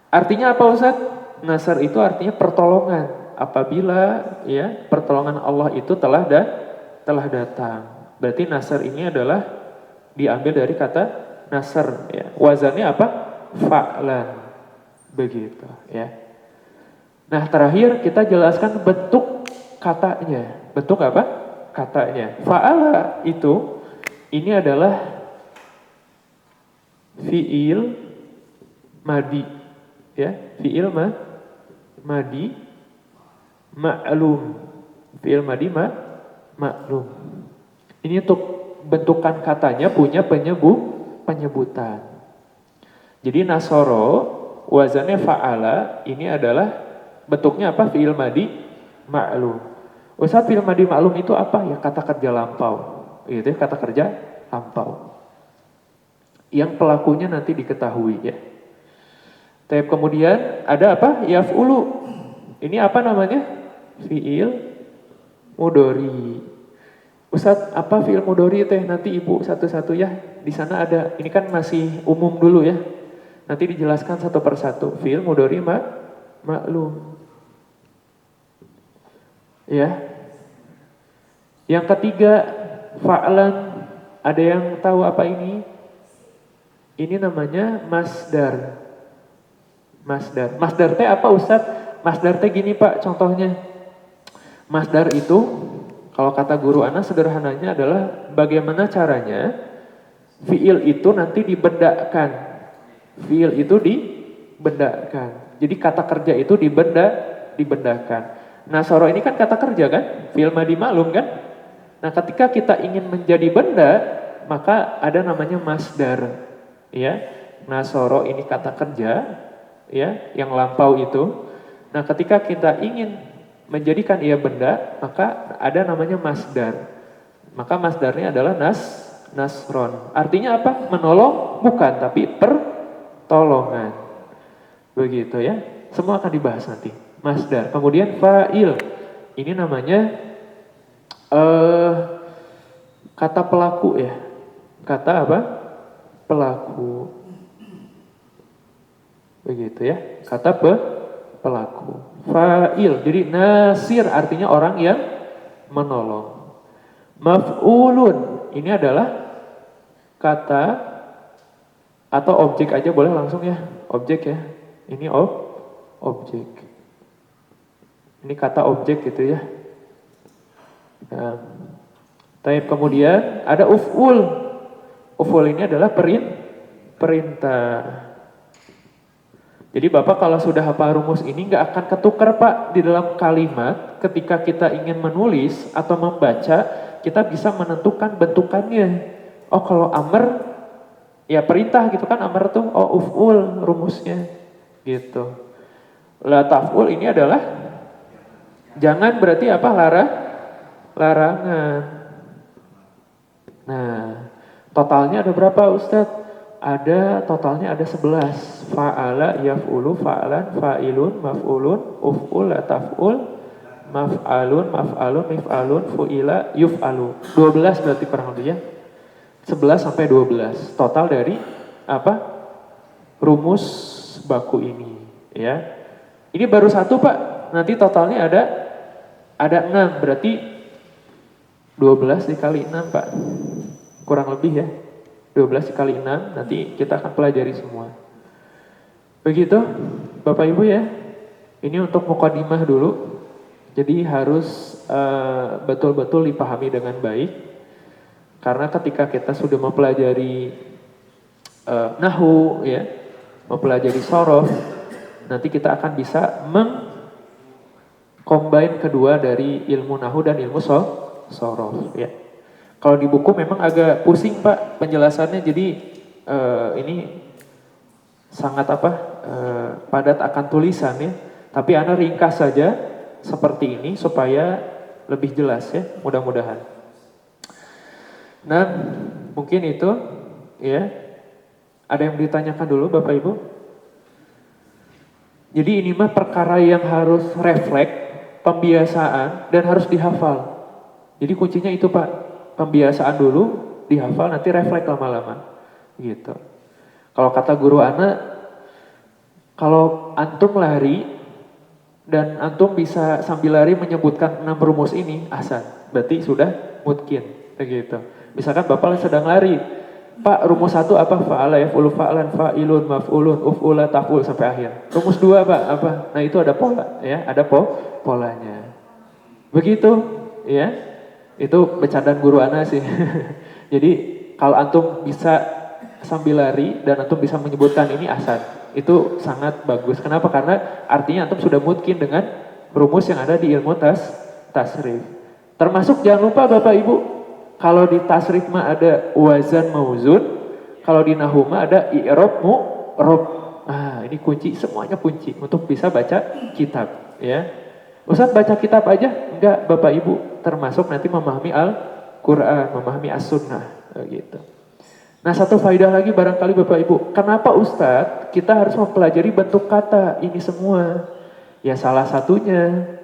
Artinya apa Ustaz? Nasr itu artinya pertolongan. Apabila ya pertolongan Allah itu telah datang. Berarti nasr ini adalah diambil dari kata nasr. Ya. Wazannya apa? Fa'lan. Begitu ya. Nah terakhir kita jelaskan bentuk katanya. Bentuk apa? Katanya. Fa'ala itu ini adalah fi'il madi. Ya, fi'il madi ma'lum. Fi'il madi ma'lum. Ini untuk bentukan katanya punya penyebutan. Jadi nasoro wazannya fa'ala ini adalah bentuknya apa? Fi'il madi ma'lum. Ustaz fi'il madi ma'lum itu apa? Ya kata kerja lampau. Gitu ya, kata kerja lampau. Yang pelakunya nanti diketahui ya. Tapi kemudian ada apa? Yaf'ulu. Ini apa namanya? Fi'il mudhari. Ustaz, apa fi'il mudhari teh? Nanti Ibu satu-satu ya. Di sana ada. Ini kan masih umum dulu ya. Nanti dijelaskan satu persatu. Fi'il mudhari maklum. Ya. Yang ketiga, fa'lan. Ada yang tahu apa ini? Ini namanya masdar. Masdar. Masdar teh apa Ustaz? Masdar teh gini Pak contohnya. Masdar itu kalau kata guru ana sederhananya adalah bagaimana caranya fiil itu nanti dibendakan. Fiil itu dibendakan. Jadi kata kerja itu dibendakan. Nah soro ini kan kata kerja kan? Fiil madi maklum kan? Nah ketika kita ingin menjadi benda maka ada namanya masdar. Ya. Nah soro ini kata kerja ya yang lampau itu. Nah ketika kita ingin menjadikan ia benda maka ada namanya masdar. Maka masdarnya adalah nasron. Artinya apa? Menolong bukan tapi pertolongan. Begitu ya. Semua akan dibahas nanti. Masdar. Kemudian fa'il. Ini namanya kata pelaku ya. Kata apa? Pelaku. Begitu ya. Kata pelaku. Fa'il. Jadi nasir artinya orang yang menolong. Maf'ulun. Ini adalah kata atau objek aja boleh langsung ya. Objek ya. Ini objek. Ini kata objek gitu ya. Nah. Tapi kemudian ada uf'ul. Uf'ul ini adalah perintah. Jadi Bapak kalau sudah hafal rumus ini nggak akan ketukar Pak di dalam kalimat ketika kita ingin menulis atau membaca kita bisa menentukan bentukannya. Oh kalau amr ya perintah gitu kan amr tuh oh uf'ul rumusnya gitu. La taf'ul ini adalah jangan berarti apa larangan. Nah totalnya ada berapa Ustadz? Totalnya ada 11. Fa'ala, yaf'ulu, fa'lan, fa'ilun, maf'ulun, uf'ul, taf'ul, maf'alun, mif'alun, fu'ila, yuf'alu. 12 berarti kurang lebih ya. 11 sampai 12. Total dari apa? Rumus baku ini. Ya. Ini baru satu Pak. Nanti totalnya ada 6. Berarti 12 dikali 6 Pak. Kurang lebih ya. 12 kali 6, nanti kita akan pelajari semua. Begitu, Bapak Ibu ya. Ini untuk mukadimah dulu. Jadi harus betul-betul dipahami dengan baik. Karena ketika kita sudah mempelajari nahwu, ya, mempelajari sorof, nanti kita akan bisa mengcombine kedua dari ilmu nahwu dan ilmu sorof. Ya. Kalau di buku memang agak pusing Pak penjelasannya, jadi ini sangat padat akan tulisan ya. Tapi Ana ringkas saja seperti ini supaya lebih jelas ya, mudah-mudahan. Nah, mungkin itu ya. Ada yang ditanyakan dulu Bapak Ibu? Jadi ini mah perkara yang harus refleks, pembiasaan, dan harus dihafal. Jadi kuncinya itu Pak, pembiasaan dulu, dihafal, nanti refleks lama-lama. Gitu. Kalau kata guru Ana, kalau antum lari, dan antum bisa sambil lari menyebutkan 6 rumus ini, ahsan. Berarti sudah mungkin. Begitu. Misalkan Bapak sedang lari, Pak, rumus 1 apa? Fa'ala yaf'ulu fa'lan, fa'ilun, maf'ulun, uf'ula, taf'ul sampai akhir. Rumus 2 Pak, apa? Nah itu ada pola, ya, ada polanya. Begitu, ya. Itu bercandaan guru Ana sih. Jadi kalau antum bisa sambil lari dan antum bisa menyebutkan ini ahsan, itu sangat bagus. Kenapa? Karena artinya antum sudah mungkin dengan rumus yang ada di ilmu tasrif. Termasuk jangan lupa Bapak Ibu, kalau di tasrif mah ada wazan mauzun, kalau di nahwu mah ada i'rab mu'rab. Ah, ini kunci, semuanya kunci untuk bisa baca kitab, ya. Ustaz baca kitab aja? Enggak, Bapak Ibu, termasuk nanti memahami Al-Qur'an, memahami As-Sunnah, gitu. Nah, satu faidah lagi barangkali Bapak Ibu, kenapa Ustaz kita harus mempelajari bentuk kata ini semua? Ya salah satunya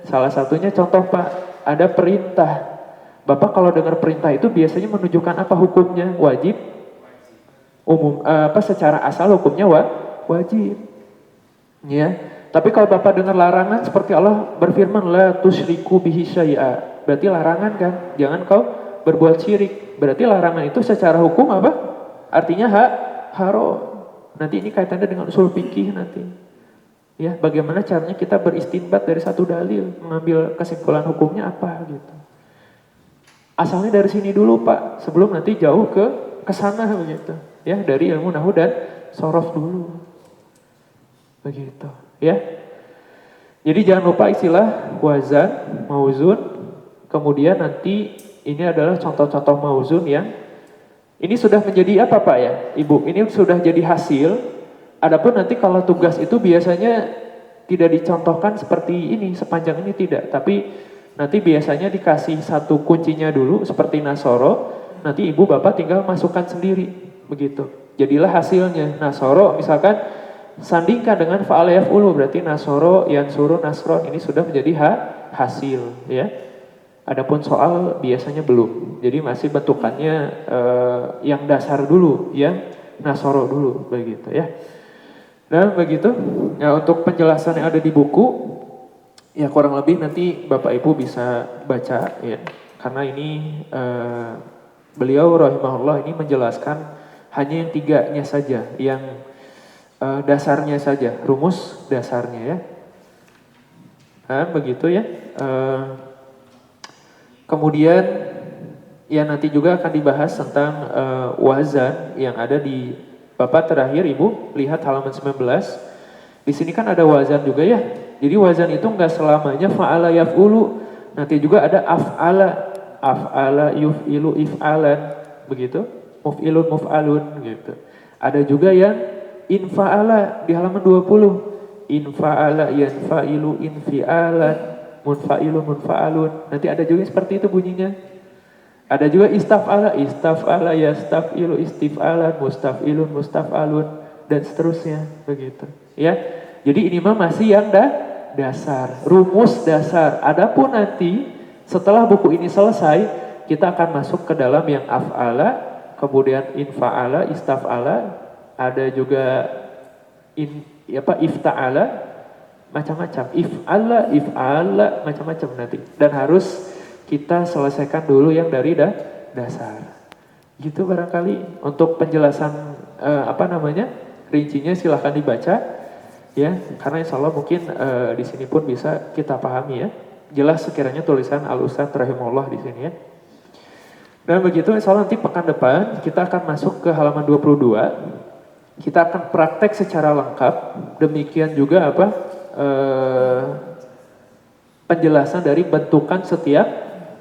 contoh Pak, ada perintah. Bapak kalau dengar perintah itu biasanya menunjukkan apa hukumnya? Wajib? Umum, secara asal hukumnya wajib. Ya. Tapi kalau Bapak dengar larangan seperti Allah berfirman, la tusyriku bihi syai'a. Berarti larangan kan? Jangan kau berbuat syirik. Berarti larangan itu secara hukum apa? Artinya haram. Nanti ini kaitannya dengan usul fikih nanti. Ya, bagaimana caranya kita beristinbat dari satu dalil, mengambil kesimpulan hukumnya apa gitu. Asalnya dari sini dulu Pak, sebelum nanti jauh ke sana begitu. Ya, dari ilmu nahwu dan sorof dulu. Begitu, ya. Jadi jangan lupa istilah wazan, mauzun, kemudian nanti ini adalah contoh-contoh mauzun yang ini sudah menjadi apa Pak ya, Ibu? Ini sudah jadi hasil. Adapun nanti kalau tugas itu biasanya tidak dicontohkan seperti ini, sepanjang ini tidak, tapi nanti biasanya dikasih satu kuncinya dulu seperti Nasoro, nanti ibu bapak tinggal masukkan sendiri, begitu. Jadilah hasilnya. Nasoro misalkan sandingkan dengan fa'ala yaf'ulu, berarti Nasoro, yansuru, nasron, ini sudah menjadi hasil, ya. Adapun soal biasanya belum, jadi masih bentukannya yang dasar dulu, ya, Nasoro dulu, begitu ya. Dan begitu, ya untuk penjelasan yang ada di buku, ya kurang lebih nanti Bapak Ibu bisa baca ya. Karena ini beliau rahimahullah ini menjelaskan hanya yang 3-nya saja, yang dasarnya saja, rumus dasarnya ya. Nah, begitu ya. Kemudian ya nanti juga akan dibahas tentang wazan yang ada di Bapak terakhir Ibu lihat halaman 19. Di sini kan ada wazan juga ya. Jadi wazan itu enggak selamanya fa'ala yaf'ulu. Nanti juga ada af'ala yuf'ilu if'alan, begitu. Muf'ilun muf'alun gitu. Ada juga yang infa'ala di halaman 20. Infa'ala yanfa'ilu infi'alan, munfa'ilu munfa'alun. Nanti ada juga seperti itu bunyinya. Ada juga istaf'ala yastaf'ilu istif'alan, mustaf'ilun mustaf'alun, dan seterusnya begitu. Ya. Jadi ini mah masih yang dasar, rumus dasar. Adapun nanti setelah buku ini selesai, kita akan masuk ke dalam yang af'ala, kemudian infa'ala, istaf'ala, ada juga ifta'ala, macam-macam. If'ala, macam-macam nanti. Dan harus kita selesaikan dulu yang dari dasar. Gitu barangkali untuk penjelasan rincinya silahkan dibaca ya, karena insya Allah mungkin di sini pun bisa kita pahami ya. jelas sekiranya tulisan Al-Ustadz rahimahullah di sini ya. Dan begitu, insya Allah nanti pekan depan kita akan masuk ke halaman 22. Kita akan praktek secara lengkap. Demikian juga penjelasan dari bentukan setiap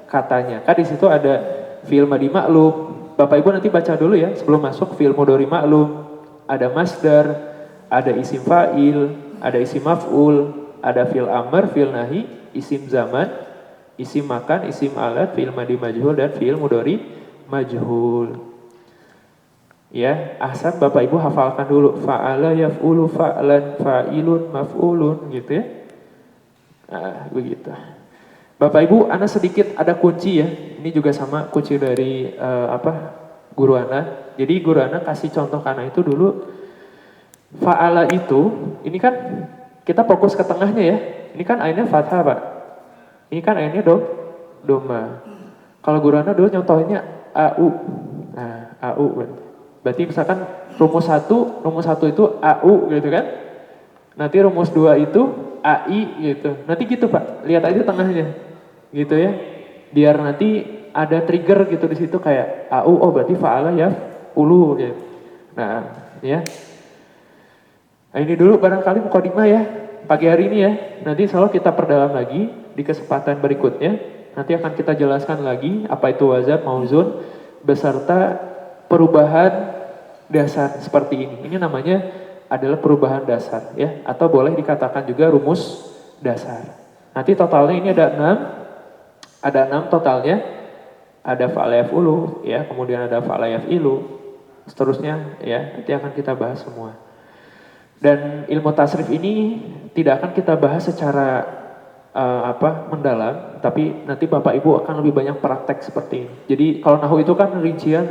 katanya. Kan di situ ada fi'il madhi ma'lum. Bapak Ibu nanti baca dulu ya sebelum masuk fi'il mudhari ma'lum. Ada masdar, ada isim fa'il, ada isim maf'ul, ada fi'il amr, fi'il nahi, isim zaman, isim makan, isim alat, fi'il madhi majhul dan fi'il mudhari majhul. Ya, asal Bapak Ibu hafalkan dulu fa'ala yaf'ulu fa'lan fa'ilun maf'ulun gitu ya. Nah, begitu. Bapak Ibu, ana sedikit ada kunci ya. Ini juga sama kunci dari Guru Ana. Jadi Guru Ana kasih contoh karena itu dulu fa'ala itu, ini kan kita fokus ke tengahnya ya. Ini kan ainnya fathah, Pak. Ini kan ainnya doma. Kalau Guru Ana dulu nyontohinnya au. Nah, au berarti misalkan rumus 1 itu au gitu kan. Nanti rumus 2 itu ai gitu. Nanti gitu Pak, lihat aja tengahnya. Gitu ya. Biar nanti ada trigger gitu di situ kayak au, oh berarti fa'ala ya ulu gitu. Nah, ya. Nah, ini dulu barangkali mukadimah ya. Pagi hari ini ya. Nanti insyaallah kita perdalam lagi di kesempatan berikutnya. Nanti akan kita jelaskan lagi apa itu wazan, mauzun beserta perubahan dasar seperti ini. Ini namanya adalah perubahan dasar ya, atau boleh dikatakan juga rumus dasar. Nanti totalnya ini ada 6 totalnya. Ada fa'ala yaf'ulu ya, kemudian ada fa'ala yaf'ilu, seterusnya ya, nanti akan kita bahas semua. Dan ilmu tasrif ini tidak akan kita bahas secara mendalam, tapi nanti Bapak Ibu akan lebih banyak praktek seperti ini. Jadi kalau nahwu itu kan rincian.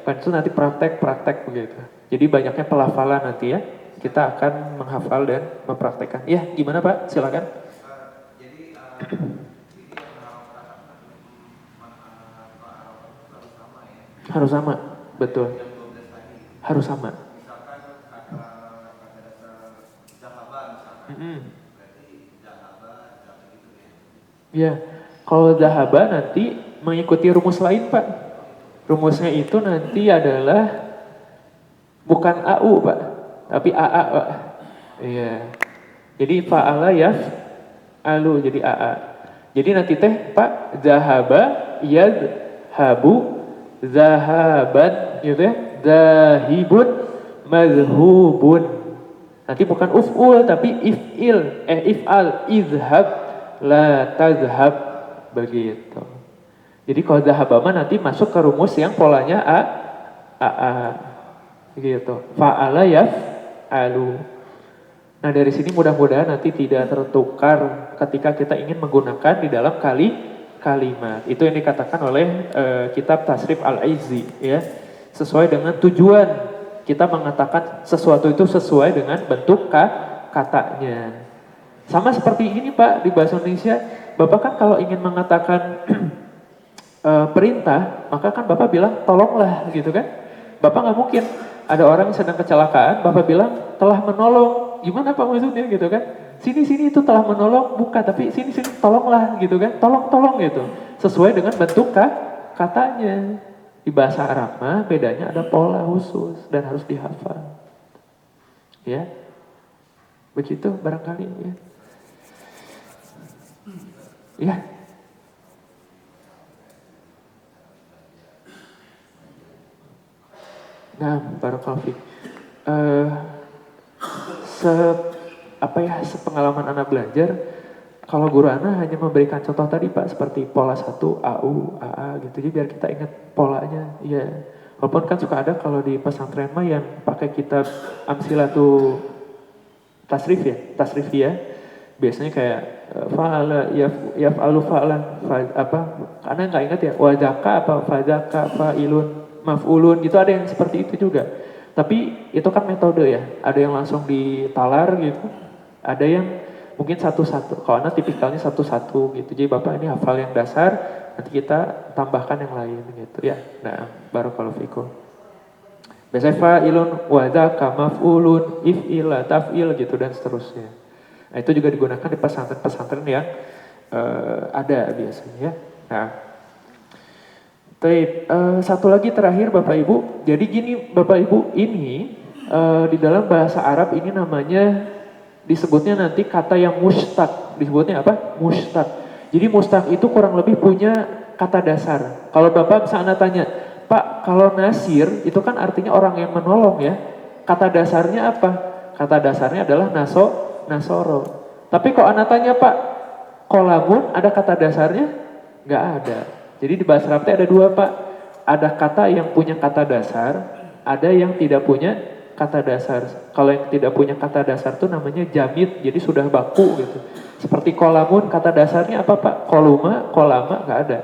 Kan itu nanti praktek begitu. Jadi banyaknya pelafalan nanti ya. Kita akan menghafal dan mempraktekkan. Ya, gimana Pak? Silakan. Harus sama, betul. Harus sama. Ya, kalau dahaba nanti mengikuti rumus lain Pak. Rumusnya itu nanti adalah bukan AU Pak, tapi AA Pak. Iya. Jadi fa'ala yaf'alu jadi AA. Jadi nanti teh Pak, zahaba yadhabu zahaban gitu ya. Zahibun mazhubun. Nanti bukan uf'ul tapi if'al izhab la tazhab begitu. Jadi kalau zahabama nanti masuk ke rumus yang polanya a gitu. Fa'ala yaf'alu. Nah dari sini mudah-mudahan nanti tidak tertukar ketika kita ingin menggunakan di dalam kalimat. Itu yang dikatakan oleh kitab Tasrif Al-Aizzi ya. Sesuai dengan tujuan kita mengatakan sesuatu itu sesuai dengan bentuk katanya. Sama seperti ini Pak di bahasa Indonesia. Bapak kan kalau ingin mengatakan perintah, maka kan Bapak bilang tolonglah gitu kan. Bapak nggak mungkin ada orang yang sedang kecelakaan, Bapak bilang telah menolong. Gimana Pak maksudnya gitu kan? Sini itu telah menolong, bukan, tapi sini tolonglah gitu kan. Tolong gitu. Sesuai dengan bentuk katanya. Di bahasa Arab mah bedanya ada pola khusus dan harus dihafal. Ya. Begitu barangkali ya. Ya. Nah, barakallahu fiik. Sepengalaman anak belajar, kalau guru anak hanya memberikan contoh tadi Pak, seperti pola 1, AU, AA gitu, jadi biar kita ingat polanya. Iya. Walaupun kan suka ada kalau di pesantren mah yang pakai kitab Amsilatu Tasrifiyah, biasanya kayak fa'ala yaf'alu fa'lan karena nggak ingat ya, wajaka fajaka fa'ilun maf'ulun gitu, ada yang seperti itu juga. Tapi itu kan metode ya, ada yang langsung ditalar gitu, ada yang mungkin satu-satu. Kalau anak tipikalnya satu-satu gitu. Jadi Bapak ini hafal yang dasar, nanti kita tambahkan yang lain gitu ya. Nah, barakallahu fikum. Biasanya fa'ilun wadzaka maf'ulun if'ila taf'il gitu dan seterusnya. Nah, itu juga digunakan di pesantren-pesantren yang ada biasanya ya. Nah, satu lagi terakhir Bapak Ibu. Jadi gini Bapak Ibu, ini di dalam bahasa Arab ini namanya disebutnya nanti kata yang mustaq. Disebutnya apa? Mustaq. Jadi mustaq itu kurang lebih punya kata dasar. Kalau Bapak misalnya tanya, Pak, kalau nasir itu kan artinya orang yang menolong ya. Kata dasarnya apa? Kata dasarnya adalah nasoro. Tapi kok anak tanya, Pak, kolamun ada kata dasarnya? Nggak ada. Jadi di bahasa Arab ada dua, Pak. Ada kata yang punya kata dasar, ada yang tidak punya kata dasar. Kalau yang tidak punya kata dasar itu namanya jamid, jadi sudah baku gitu. Seperti kolamun, kata dasarnya apa, Pak? Kolama, nggak ada.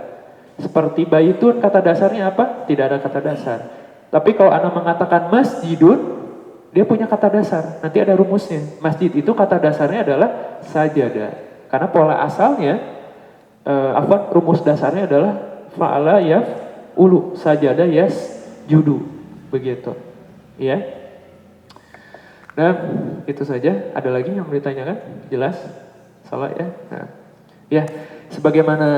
Seperti baitun, kata dasarnya apa? Tidak ada kata dasar. Tapi kalau Anda mengatakan masjidun, dia punya kata dasar. Nanti ada rumusnya. Masjid itu kata dasarnya adalah sajadah. Karena pola asalnya, rumus dasarnya adalah fa'ala yaf'ulu, sajadah yasjudu. Begitu. Ya. Nah, itu saja. Ada lagi yang mau ditanyakan? Jelas? Salah ya? Nah. Ya, sebagaimana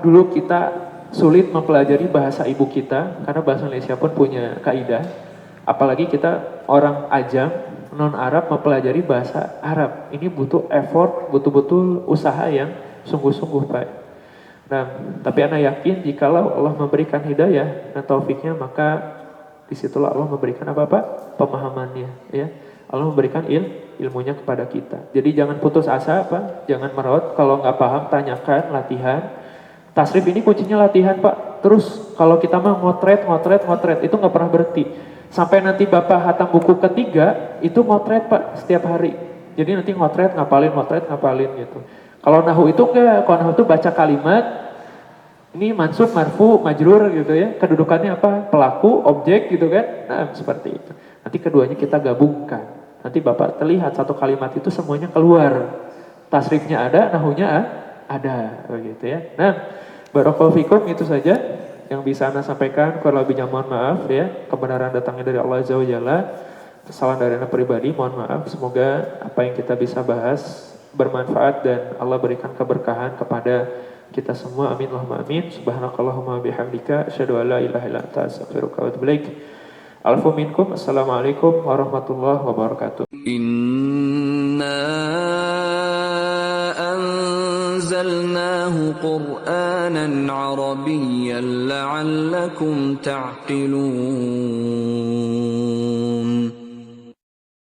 dulu kita sulit mempelajari bahasa ibu kita, karena bahasa Indonesia pun punya kaidah. Apalagi kita orang ajam, non-Arab mempelajari bahasa Arab. Ini butuh effort, betul-betul usaha yang sungguh-sungguh, Pak. Nah, tapi Ana yakin jikalau Allah memberikan hidayah dan taufiknya, maka disitulah Allah memberikan apa, Pak? Pemahamannya, ya. Allah memberikan ilmunya kepada kita. Jadi jangan putus asa, Pak. Jangan merawat. Kalau nggak paham, tanyakan, latihan. Tasrif ini kuncinya latihan, Pak. Terus kalau kita mah ngotret, itu nggak pernah berhenti. Sampai nanti Bapak hatam buku ketiga, itu ngotret, Pak, setiap hari. Jadi nanti ngotret, ngapalin gitu. Kalau nahu itu enggak, kalau nahu itu baca kalimat, ini mansub, marfu, majrur gitu ya. Kedudukannya apa? Pelaku, objek gitu kan. Nah, seperti itu. Nanti keduanya kita gabungkan. Nanti Bapak terlihat satu kalimat itu semuanya keluar. Tasrifnya ada, nahunya ada, begitu ya. Nah, barakallahu fikum, itu saja yang bisa Anda sampaikan. Kurang lebihnya mohon maaf ya. Kebenaran datangnya dari Allah Azza wa Jalla. Kesalahan dari Anda pribadi, mohon maaf. Semoga apa yang kita bisa bahas bermanfaat dan Allah berikan keberkahan kepada kita semua. Amin Allahumma amin. Subhanakallahumma bihamdika asyhadu an la ilaha illa anta astaghfiruka wa atubu ilaik. Alfu minkum. Assalamualaikum warahmatullahi wabarakatuh. Inna anzalnahu Qur'anan Arabiyyan la'allakum ta'qilun.